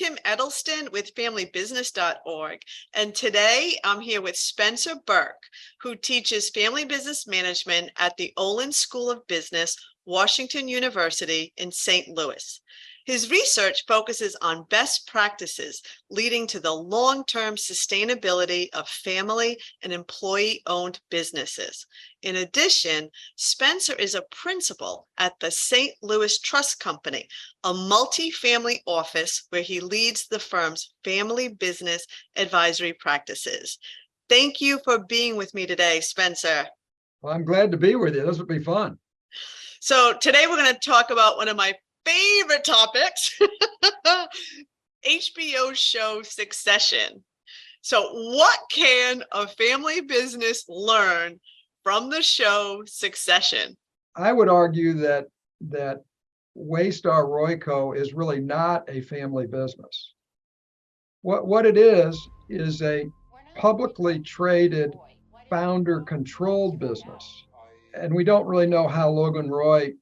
Kim Eddleston with familybusiness.org, and today I'm here with Spencer Burke, who teaches family business management at the Olin School of Business, Washington University in St. Louis. His research focuses on best practices leading to the long-term sustainability of family and employee-owned businesses. In addition, Spencer is a principal at the St. Louis Trust Company, a multi-family office where he leads the firm's family business advisory practices. Thank you for being with me today, Spencer. Well, I'm glad to be with you. This will be fun. So today we're going to talk about one of my favorite topics, HBO show Succession. So what can a family business learn from the show Succession? I would argue that Waystar Royco is really not a family business. What it is a publicly traded founder-controlled business. And we don't really know how Logan Roy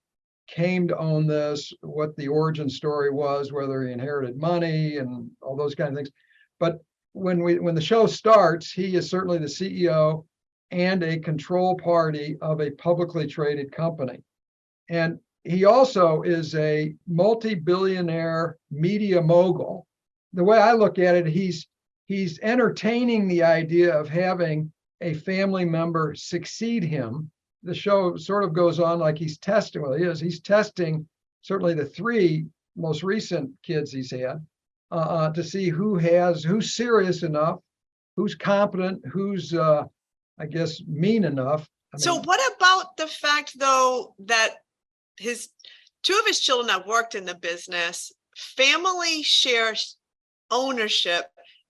came to own this, what the origin story was, whether he inherited money and all those kind of things. But when the show starts, he is certainly the CEO and a control party of a publicly traded company. And he also is a multi-billionaire media mogul. The way I look at it, he's entertaining the idea of having a family member succeed him. The show sort of goes on like he's testing, well, he's testing certainly the three most recent kids he's had to see who's serious enough, who's competent, who's, I guess, mean enough. So what about the fact, though, that two of his children have worked in the business, family shares ownership,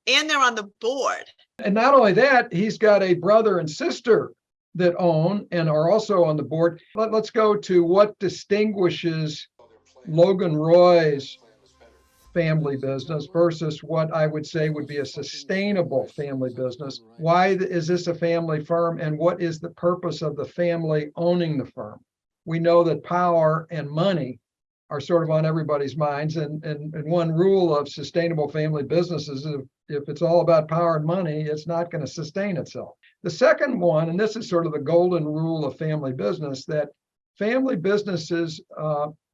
and they're on the board? And not only that, he's got a brother and sister that own and are also on the board. Let's go to what distinguishes Logan Roy's family business versus what I would say would be a sustainable family business. Why is this a family firm, and what is the purpose of the family owning the firm? We know that power and money are sort of on everybody's minds, and one rule of sustainable family businesses is if it's all about power and money, it's not going to sustain itself. The second one, and this is sort of the golden rule of family business, that family businesses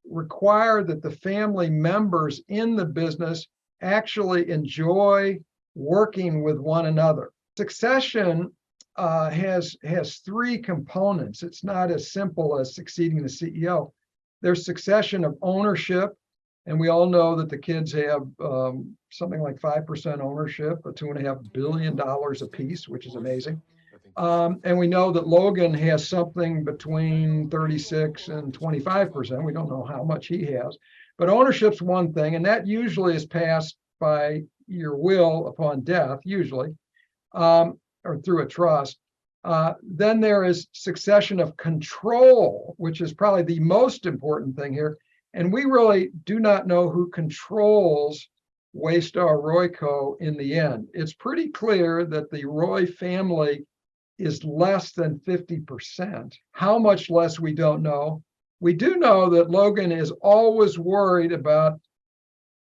require that the family members in the business actually enjoy working with one another. Succession has three components. It's not as simple as succeeding the CEO. There's succession of ownership, and we all know that the kids have something like 5% ownership, $2.5 billion a piece, which is amazing. And we know that Logan has something between 36 and 25%. We don't know how much he has, but ownership's one thing, and that usually is passed by your will upon death, usually, or through a trust. Then there is succession of control, which is probably the most important thing here. And we really do not know who controls Waystar Royco in the end. It's pretty clear that the Roy family is less than 50%. How much less, we don't know. We do know that Logan is always worried about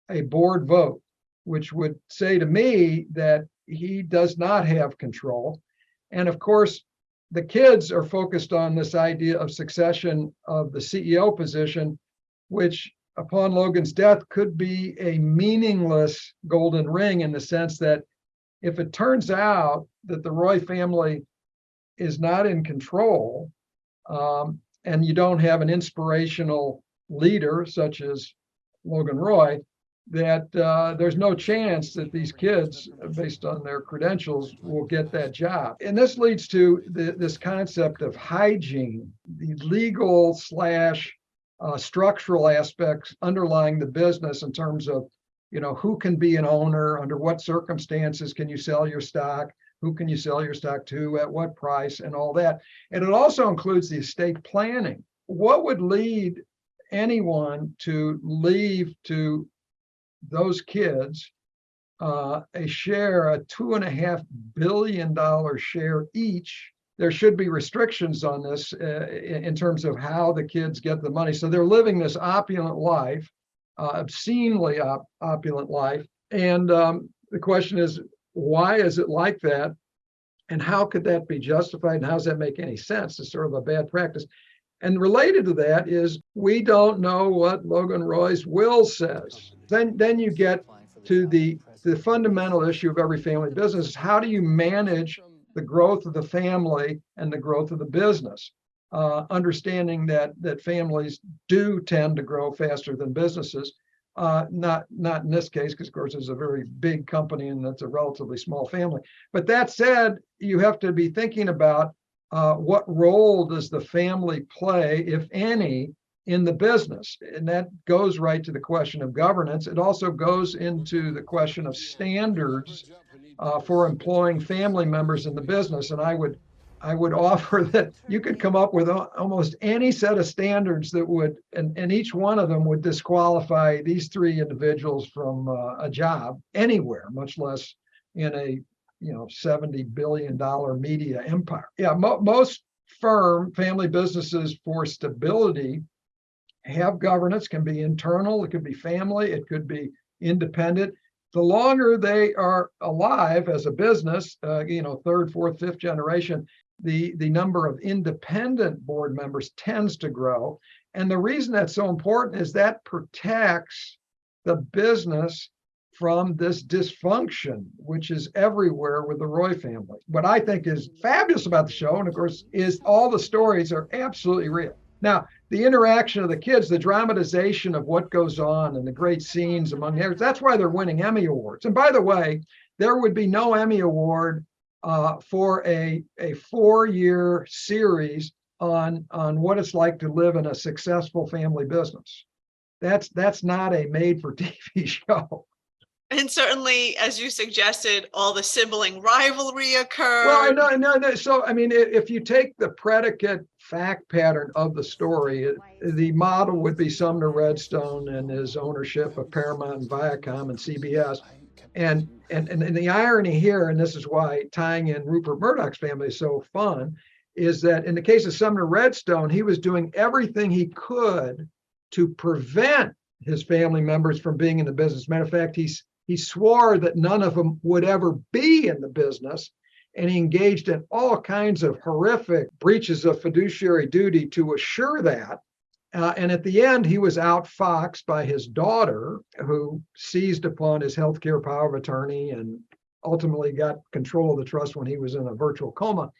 a board vote, which would say to me that he does not have control. And of course, the kids are focused on this idea of succession of the CEO position, which upon Logan's death could be a meaningless golden ring, in the sense that if it turns out that the Roy family is not in control, and you don't have an inspirational leader such as Logan Roy, that there's no chance that these kids, based on their credentials, will get that job. And this leads to this concept of hygiene, the legal / structural aspects underlying the business in terms of, who can be an owner, under what circumstances can you sell your stock, who can you sell your stock to, at what price, and all that. And it also includes the estate planning. What would lead anyone to leave to those kids a $2.5 billion share each? There should be restrictions on this in terms of how the kids get the money. So they're living this opulent life, obscenely opulent life, And the question is, why is it like that? And how could that be justified? And how does that make any sense? It's sort of a bad practice. And related to that is we don't know what Logan Roy's will says. Then you get to the fundamental issue of every family business. How do you manage the growth of the family and the growth of the business? Understanding that families do tend to grow faster than businesses. Not in this case, because of course it's a very big company and that's a relatively small family. But that said, you have to be thinking about what role does the family play, if any, in the business? And that goes right to the question of governance. It also goes into the question of standards for employing family members in the business. And I would offer that you could come up with almost any set of standards that would, and each one of them would disqualify these three individuals from a job anywhere, much less in a $70 billion media empire. Yeah, most family businesses for stability have governance, can be internal, it could be family, it could be independent. The longer they are alive as a business, third, fourth, fifth generation, the number of independent board members tends to grow. And the reason that's so important is that protects the business from this dysfunction, which is everywhere with the Roy family. What I think is fabulous about the show, and of course, is all the stories are absolutely real. Now, the interaction of the kids, the dramatization of what goes on and the great scenes among theirs, that's why they're winning Emmy Awards. And by the way, there would be no Emmy Award for a 4-year series on what it's like to live in a successful family business. That's not a made-for-TV show. And certainly, as you suggested, all the sibling rivalry occurred. Well, I know. So, I mean, if you take the predicate fact pattern of the story, the model would be Sumner Redstone and his ownership of Paramount and Viacom and CBS. And the irony here, and this is why tying in Rupert Murdoch's family is so fun, is that in the case of Sumner Redstone, he was doing everything he could to prevent his family members from being in the business. Matter of fact, he swore that none of them would ever be in the business, and he engaged in all kinds of horrific breaches of fiduciary duty to assure that. And at the end, he was outfoxed by his daughter, who seized upon his healthcare power of attorney and ultimately got control of the trust when he was in a virtual coma.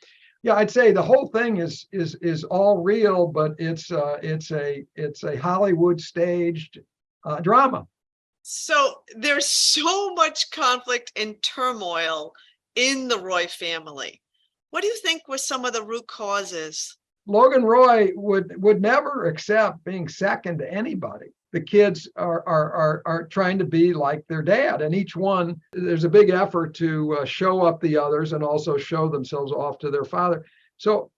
Yeah, I'd say the whole thing is all real, but it's a Hollywood staged drama. So there's so much conflict and turmoil in the Roy family. What do you think were some of the root causes? Logan Roy would never accept being second to anybody. The kids are trying to be like their dad, and each one, there's a big effort to show up the others and also show themselves off to their father. So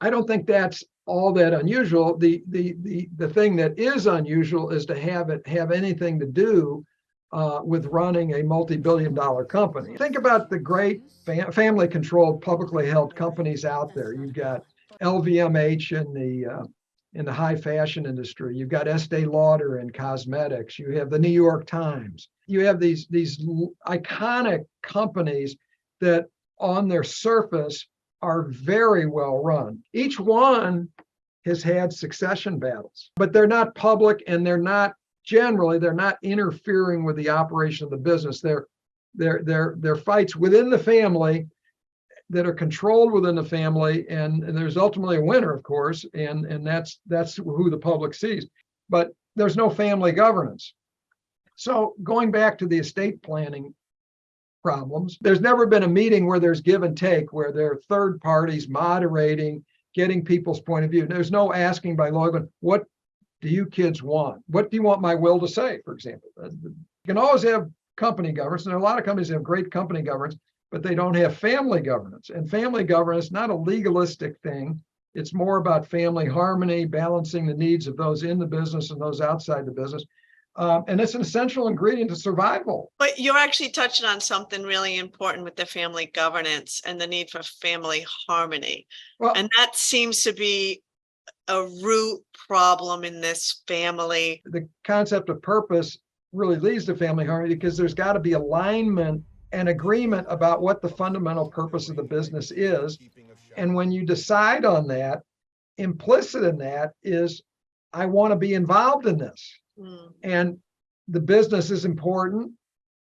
I don't think that's all that unusual. The thing that is unusual is to have it have anything to do with running a multi-billion-dollar company. Think about the great family-controlled, publicly held companies out there. You've got LVMH in the high fashion industry. You've got Estée Lauder in cosmetics. You have the New York Times. You have these iconic companies that, on their surface, are very well run. Each one has had succession battles, but they're not public, and they're not interfering with the operation of the business. They're fights within the family that are controlled within the family, and there's ultimately a winner, of course, and that's who the public sees. But there's no family governance. So going back to the estate planning problems, there's never been a meeting where there's give and take, where there are third parties moderating, getting people's point of view. There's no asking by Logan, what do you kids want? What do you want my will to say, for example? You can always have company governance, and there are a lot of companies that have great company governance, but they don't have family governance. And family governance, not a legalistic thing. It's more about family harmony, balancing the needs of those in the business and those outside the business. And it's an essential ingredient to survival. But you're actually touching on something really important with the family governance and the need for family harmony. Well, and that seems to be a root problem in this family. The concept of purpose really leads to family harmony, because there's got to be alignment and agreement about what the fundamental purpose of the business is. And when you decide on that, implicit in that is, I want to be involved in this. And the business is important.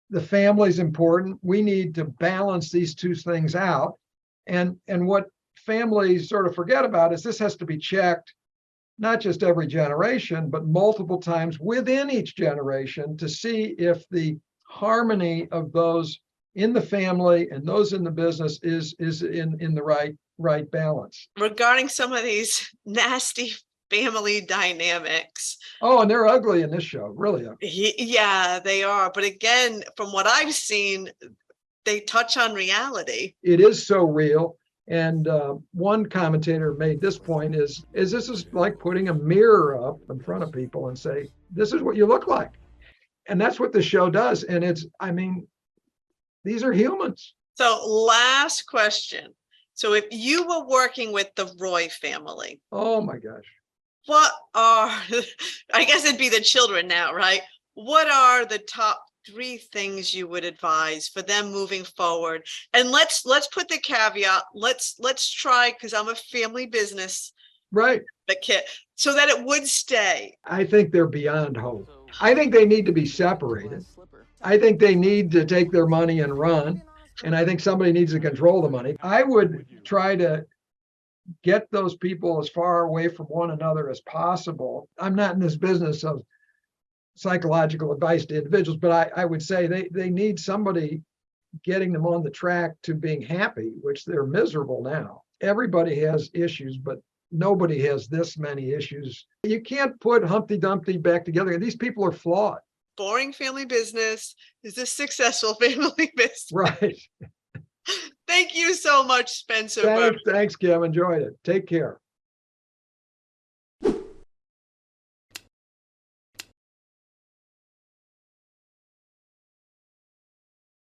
The family is important. We need to balance these two things out. And what families sort of forget about is this has to be checked, not just every generation, but multiple times within each generation, to see if the harmony of those in the family and those in the business is in the right balance. Regarding some of these nasty family dynamics. Oh, and they're ugly in this show, really ugly. Yeah, they are. But again, from what I've seen, they touch on reality. It is so real. And one commentator made this point is this is like putting a mirror up in front of people and say, this is what you look like. And that's what the show does. And these are humans. So last question. So if you were working with the Roy family. Oh my gosh. What are, I guess it'd be the children now, right? What are the top 3 things you would advise for them moving forward? And let's put the caveat, let's try, because I'm a family business, right, advocate, so that it would stay. I think they're beyond hope. I think they need to be separated. I think they need to take their money and run. And I think somebody needs to control the money. I would try to get those people as far away from one another as possible. I'm not in this business of psychological advice to individuals, but I would say they need somebody getting them on the track to being happy, which they're miserable now. Everybody has issues, but nobody has this many issues. You can't put Humpty Dumpty back together. These people are flawed. Boring family business is a successful family business. Right. Thank you so much, Spencer Burke. Thanks, Kim. Enjoyed it. Take care.